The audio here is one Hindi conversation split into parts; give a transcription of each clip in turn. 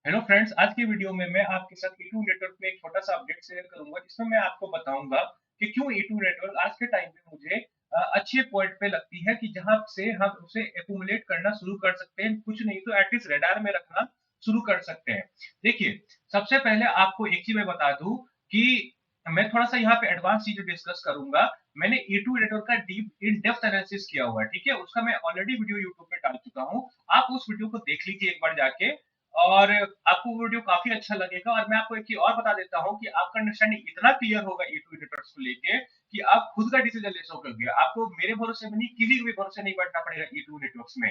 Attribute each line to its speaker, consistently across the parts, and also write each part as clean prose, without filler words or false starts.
Speaker 1: हेलो फ्रेंड्स, आज की वीडियो में मैं आपके साथ E2 नेटवर्क में एक छोटा सा अपडेट शेयर करूंगा जिसमें मैं आपको बताऊंगा कि क्यों E2 नेटवर्क आज के टाइम पे मुझे अच्छे पॉइंट पे लगती है कि जहां से हम उसे एक्यूमुलेट करना शुरू कर सकते हैं, कुछ नहीं तो एटलीस्ट रडार में रखना शुरू कर सकते हैं। देखिए, सबसे पहले आपको एक चीज मैं बता दूं कि मैं थोड़ा सा यहाँ पे एडवांस चीजें डिस्कस करूंगा। मैंने E2 नेटवर्क का डीप इन डेप्थ एनालिसिस किया हुआ है, ठीक है। उसका मैं ऑलरेडी वीडियो यूट्यूब पे डाल चुका हूँ। आप उस वीडियो को देख लीजिए एक बार जाके, और आपको वो वीडियो काफी अच्छा लगेगा। और मैं आपको एक चीज और बता देता हूँ कि आपका अंडरस्टैंडिंग इतना क्लियर होगा E2 एडिटर्स को लेके कि आप खुद का डिसीजन ले सकोगे। आपको मेरे भरोसे में नहीं, किसी के भी भरोसे नहीं बैठना पड़ेगा E2 नेटवर्क्स में,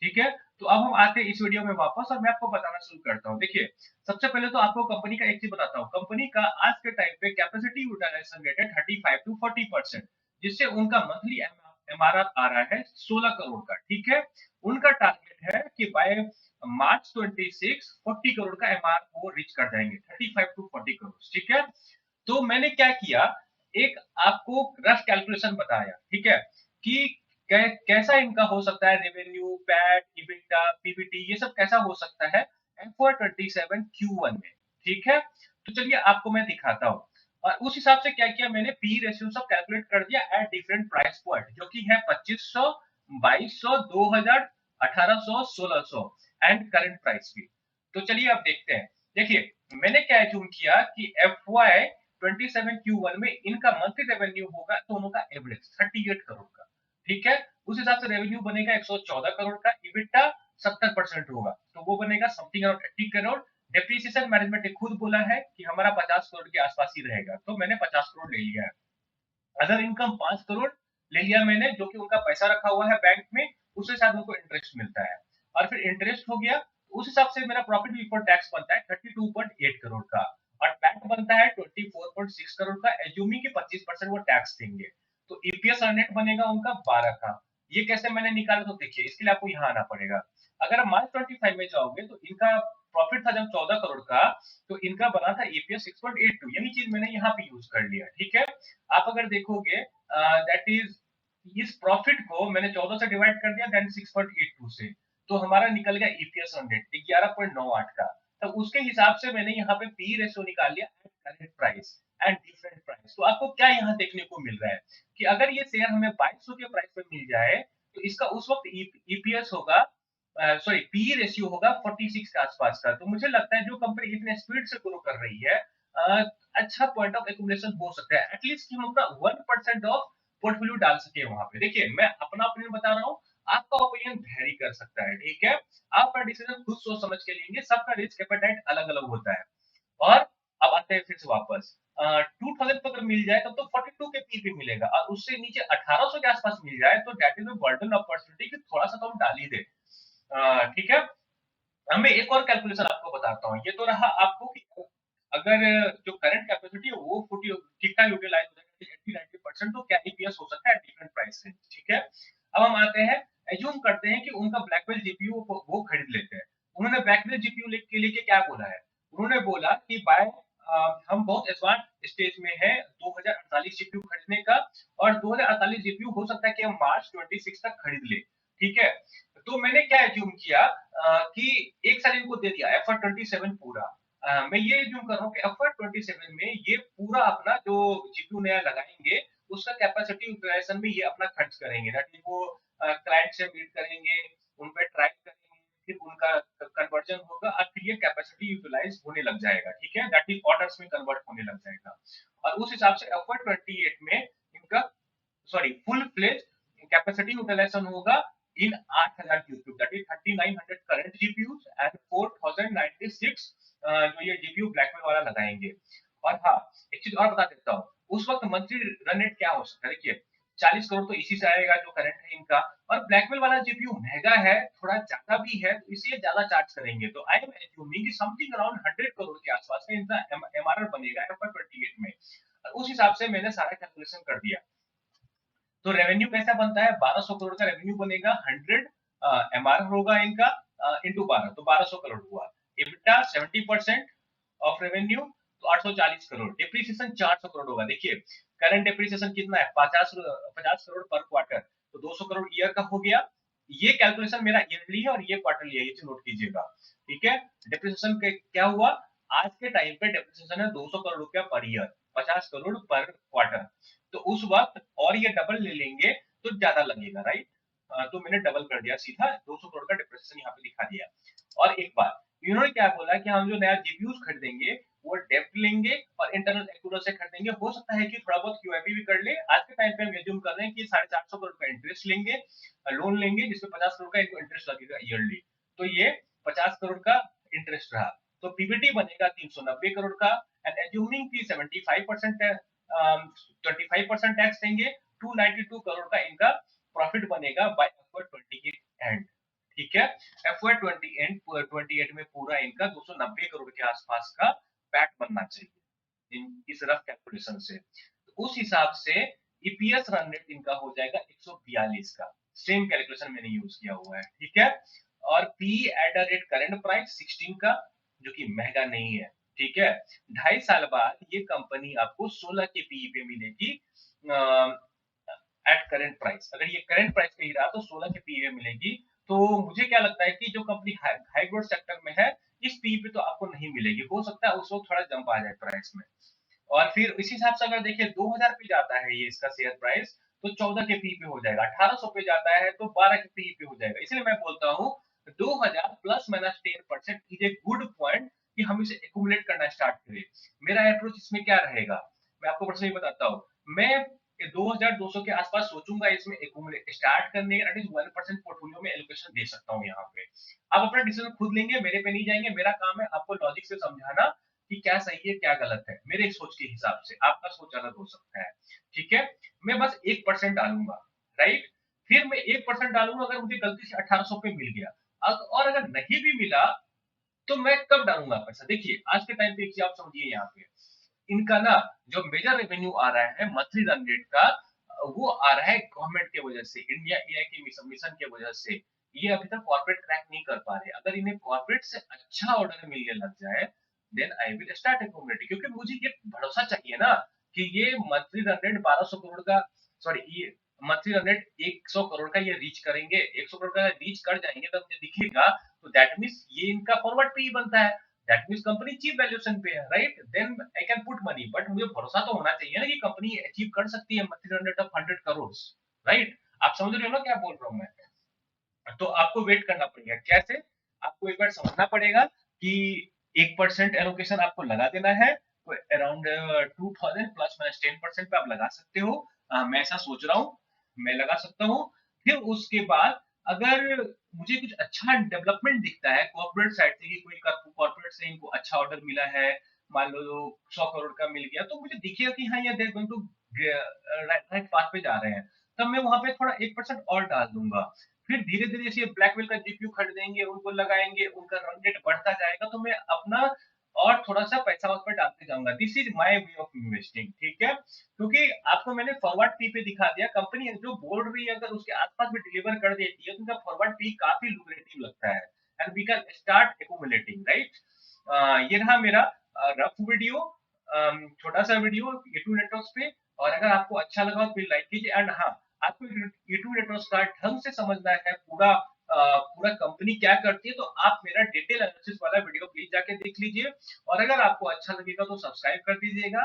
Speaker 1: ठीक है। तो अब हम आते हैं इस वीडियो में वापस, और मैं आपको बताना शुरू करता हूँ। देखिए, सबसे पहले तो आपको कंपनी का एक चीज बताता हूँ। कंपनी का आज के टाइम पे कैपेसिटी यूटिलाइजेशन रेट है 35 to 40%, जिससे उनका मंथली एमआरआर आ रहा है 16 करोड़ का, ठीक है। उनका टारगेट है कि बाय मार्च 26 40 करोड़ का एमआर वो रीच कर जाएंगे, 35 to 40 करोड़, ठीक है। तो मैंने क्या किया, एक आपको रफ कैलकुलेशन बताया, ठीक है, कि कैसा इनका हो सकता है, रेवेन्यू, पैट, इबिटा, पीबीटी, ये सब कैसा हो सकता है FY27 Q1 में, ठीक है। तो चलिए आपको मैं दिखाता हूँ। और उस हिसाब से क्या किया मैंने, पी रेशियो सब कैलकुलेट कर दिया एट डिफरेंट प्राइस पॉइंट, जो कि है 2500, 2200, 2000, 1800, 1600 एंड करंट प्राइस भी। तो चलिए अब देखते हैं। देखिए, मैंने क्या एज्यूम किया कि FY27 Q1 में इनका मंथली रेवेन्यू होगा दोनों का एवरेज 38 करोड़ का, ठीक है। उस हिसाब से रेवेन्यू बनेगा 114 करोड़ का, इबिटा 70% होगा तो वो बनेगा something around 80 crore. Depreciation management ने खुद बोला है कि हमारा 50 करोड़ के आसपास ही रहेगा, तो मैंने 50 करोड़ ले लिया है। अदर इनकम 5 करोड़ ले लिया मैंने, जो कि उनका पैसा रखा हुआ है बैंक में, उससे शायद उनको इंटरेस्ट मिलता है। और फिर इंटरेस्ट हो गया, उस हिसाब से मेरा प्रॉफिट बिफोर टैक्स बनता है 32.8 करोड़ का। और पैट बनता है 24.6 करोड़ का, एज्यूमिंग की 25% वो टैक्स देंगे। तो ईपीएस अर्नेट बनेगा उनका 12 का। ये कैसे मैंने निकाला, तो देखिए इसके लिए आपको यहाँ आना पड़ेगा। अगर आप मार्च 25 में जाओगे तो इनका प्रॉफिट था जब 14 करोड़ का, तो इनका बना था ईपीएस 6.82, यही चीज मैंने यहाँ पे यूज कर लिया, ठीक है। आप अगर देखोगे, दैट इज इस प्रॉफिट को मैंने 14 से डिवाइड कर दिया, देन 6.82 से, तो हमारा निकल गया ईपीएस 100 11.98 का। तो उसके हिसाब से मैंने यहाँ पे पी रेशो निकाल लिया at current price and different price. तो आपको क्या यहाँ देखने को मिल रहा है कि अगर ये शेयर हमें 2200 के प्राइस पे मिल जाए तो इसका उस वक्त ईपीएस होगा, सॉरी पी रेशियो होगा 46 के आसपास का। तो मुझे लगता है जो कंपनी इतने स्पीड से ग्रो कर रही है, अच्छा पॉइंट ऑफ एक्यूमुलेशन हो सकता है, एटलीस्ट हम अपना 1% ऑफ पोर्टफोलियो डाल सके वहां पे। देखिए, मैं अपना ओपिनियन बता रहा हूँ, आपका ओपिनियन वेरी कर सकता है, ठीक है। आप अपना डिसीजन खुद सोच समझ के लेंगे, सबका रिस्क एपेटाइट अलग अलग होता है। और अब आते हैं फिर से वापस, 2000 अगर मिल जाए तब तो 42 के पी पे मिलेगा, और उससे नीचे 1800 के आसपास मिल जाए तो that is a golden opportunity कि थोड़ा सा तो हम डाल ही दे, ठीक है। अब मैं एक और कैलकुलेशन आपको बताता हूँ। ये तो रहा आपको कि अगर जो करंट कैपेसिटी है वो 40 कितना यूटिलाइज हो जाएगा 80-90%, तो क्या ईपीएस हो सकता है डिफरेंट प्राइस से, ठीक है। अब हम आते हैं, एज्यूम करते हैं कि उनका ब्लैकबेल जीपीयू वो खरीद लेते हैं। उन्होंने ब्लैकबेल जीपीयू के लिए क्या बोला है, उन्होंने बोला कि बाय हम बहुत एडवांस स्टेज में है 2048 जीपीयू खरीदने का, और 2048 जीपीयू हो सकता है कि हम मार्च 26 तक खरीद ले, ठीक है। तो मैंने क्या एज्यूम किया, कि एक साल इनको दे दिया FY27 पूरा। मैं ये एज्यूम कर रहा हूँ कि FY27 में ये पूरा अपना जो जीपीयू नया लगाएंगे उसका कैपेसिटी यूटिलाइजेशन में ये अपना खर्च करेंगे, दैट इज वो क्लाइंट से मीट करेंगे, उन पे ट्राई करेंगे, फिर उनका कन्वर्जन होगा और फिर ये कैपेसिटी यूटिलाइज होने लग जाएगा, ठीक है। दैट इज ऑर्डर्स में कन्वर्ट होने लग जाएगा। और उस हिसाब से FY28 में इनका, sorry, full fledge capacity utilization होगा in 8000 GPU, that is 3900 current GPUs and 4096 जो ये जीपीयू ब्लैकमेल वाला लगाएंगे। और हाँ, एक चीज और बता देता हूँ, उस वक्त मंथली रन रेट क्या हो सकता है। देखिए, 40 करोड़ तो इसी से आएगा जो करंट है इनका, और ब्लैकमेल वाला जीपीयू महंगा है, थोड़ा ज्यादा भी है, तो इसलिए ज्यादा चार्ज करेंगे। तो आई एम एज्यूमिंग कि समथिंग अराउंड 100 करोड़ के आसपास में इनका एमआरआर बनेगा FY28 में। उस हिसाब से मैंने सारा कैलकुलेशन कर दिया। तो रेवेन्यू कैसा बनता है, 1200 करोड़ का रेवेन्यू बनेगा, 100 एमआर होगा इनका इंटू 12, तो 1200 करोड़ हुआ। EBITDA 70% ऑफ रेवेन्यू, तो 840 करोड़। डिप्रीसिएशन 400 करोड़ होगा। देखिए, करंट डिप्रीसिएशन कितना है, 50 करोड़ पर क्वार्टर, तो 200 करोड़ ईयर का हो गया। ये कैलकुलेशन मेरा ईयरली है और ये क्वार्टरली है, ये चीज नोट कीजिएगा। ठीक है। डिप्रिसिएशन के क्या हुआ, आज के टाइम पे डिप्रिसिएशन है 200 करोड़ रुपया पर ईयर, 50 करोड़ पर क्वार्टर। तो उस वक्त और ये डबल ले लेंगे तो ज्यादा लगेगा, राइट। तो मैंने डबल कर दिया, सीधा 200 करोड़ का डिप्रिसिएशन यहाँ पे दिखा दिया। और एक बात, इन्होंने क्या बोला कि हम जो नया जीपीयूज खरीदेंगे वो डेप्ट लेंगे और इंटरनल एक्रूअल से खरीदेंगे। हो सकता है कि थोड़ा बहुत क्यूआईपी भी कर ले। आज के टाइम पे हम एज्यूम कर रहे हैं कि 450 करोड़ का इंटरेस्ट लेंगे, लोन लेंगे, जिसमें 50 करोड़ का इंटरेस्ट लगेगा ईयरली। तो ये 50 करोड़ का इंटरेस्ट रहा। तो पीबीटी बनेगा 390 करोड़ का। एंड एज्यूमिंग की 75% 25% टैक्स देंगे, 292 करोड़ का इनका प्रॉफिट बनेगा बाय FY 28 एंड। ठीक है। FY 28 में पूरा इनका 290 करोड़ के आसपास का पैट बनना चाहिए इस रफ कैलकुलेशन से। तो उस हिसाब से ईपीएस रन रेट इनका हो जाएगा 142 का। सेम कैलकुलेशन मैंने यूज किया हुआ है, ठीक है। और P at the rate current price 16 का, जो कि महंगा नहीं है, ठीक है। 2.5 साल बाद ये कंपनी आपको 16 के पीई पे मिलेगी एट करंट प्राइस। अगर ये करंट प्राइस पे ही रहा तो 16 के पीई पे मिलेगी। तो मुझे क्या लगता है कि जो कंपनी हाई ग्रोथ सेक्टर में है, इस पीई पे तो आपको नहीं मिलेगी। हो सकता है उस वक्त थोड़ा जंप आ जाए प्राइस में। और फिर इस हिसाब से अगर देखिए 2000 पे जाता है ये इसका शेयर प्राइस, तो 14 के पी पे हो जाएगा। 1800 पे जाता है तो 12 के पी पे हो जाएगा। इसलिए मैं बोलता हूँ 2000 plus minus 10% is a good point कि हम इसे एक्यूमुलेट करना स्टार्ट करें। मेरा अप्रोच इसमें क्या रहेगा, मैं आपको पर्सनली बताता हूँ। मैं 2200 के आसपास सोचूंगा इसमें एक्यूमुलेट स्टार्ट करने, एटलीस्ट 1% पोर्टफोलियो में एलोकेशन दे सकता हूँ यहाँ पे। आप अपना डिसीजन खुद लेंगे, मेरे पे नहीं जाएंगे। मेरा काम है आपको लॉजिक से समझाना कि क्या सही है क्या गलत है, मेरे सोच के हिसाब से। आपका सोच अलग हो सकता है, ठीक है। मैं बस 1% डालूंगा, राइट। फिर मैं 1% डालूंगा, अगर मुझे गलती से 1800 पे मिल गया, और अगर नहीं भी मिला तो मैं कब डालूंगा पैसा। देखिए आज के टाइम पे एक चीज आप समझिए, यहाँ पे इनका ना जो मेजर रेवेन्यू आ रहा है मंथली रन रेट का, वो आ रहा है गवर्नमेंट के वजह से, इंडिया एआई के मिशन की वजह से। ये अभी तक कॉर्पोरेट क्रैक नहीं कर पा रहे। अगर इन्हें कॉर्पोरेट से अच्छा ऑर्डर मिलने लग जाए, then I will start a community. क्योंकि मुझे ये भरोसा चाहिए ना कि ये मंथली रन रेट 1200 करोड़ का, सॉरी ये मंथली रन रेट 100 करोड़ का ये रीच करेंगे। 100 करोड़ का रीच कर जाएंगे तब मुझे दिखेगा, तो दैट मीन्स ये इनका फॉरवर्ड पे ही बनता है। That means company cheap valuation पे है, right. Then I can put money. But मुझे भरोसा तो होना चाहिए ना कि कंपनी अचीव कर सकती है monthly run rate of 100 crore, right. आप समझ रहे हो ना क्या बोल रहा हूँ मैं। तो आपको वेट करना पड़ेगा। कैसे, आपको एक बार समझना पड़ेगा कि 1% एलोकेशन आपको लगा देना है। तो अराउंड 2000 प्लस माइनस 10% पे आप लगा सकते हो। मैं ऐसा सोच रहा हूँ, मैं लगा सकता हूँ। फिर उसके बाद अगर मुझे कुछ अच्छा डेवलपमेंट दिखता है कॉर्पोरेट साइड से, कि कोई कॉर्पोरेट से इनको अच्छा ऑर्डर मिला है, मान लो 100 करोड़ का मिल गया, तो मुझे दिखेगा कि हाँ ये देर गोइंग टू राइट पाथ पे जा रहे हैं, तब मैं वहां पे थोड़ा 1% और डाल दूंगा। फिर धीरे धीरे जैसे ब्लैकवेल का जीपीयू खरीदेंगे, उनको लगाएंगे, उनका रन रेट बढ़ता जाएगा, तो मैं अपना और थोड़ा सा पैसा उस पर डालते जाऊंगा। This is my way of investing, ठीक है। क्योंकि आपको मैंने फॉरवर्ड पी पे दिखा दिया, कंपनी जो बोल रही है अगर उसके आसपास में डिलीवर कर देती है तो उनका फॉरवर्ड पी काफी लुक्रेटिव लगता है। And we can start accumulating, right. ये रहा मेरा रफ वीडियो, छोटा सा वीडियो E2 नेटवर्क्स पे। और अगर आपको अच्छा लगा तो लाइक कीजिए। एंड हाँ, आपको E2 नेटवर्क्स का ढंग से समझना है, पूरा कंपनी क्या करती है, तो आप मेरा डिटेल एनालिसिस वाला वीडियो प्लीज जाके देख लीजिए। और अगर आपको अच्छा लगेगा तो सब्सक्राइब कर दीजिएगा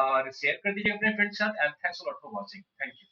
Speaker 1: और शेयर कर दीजिए अपने फ्रेंड्स के साथ। And thanks a lot for watching, thank you.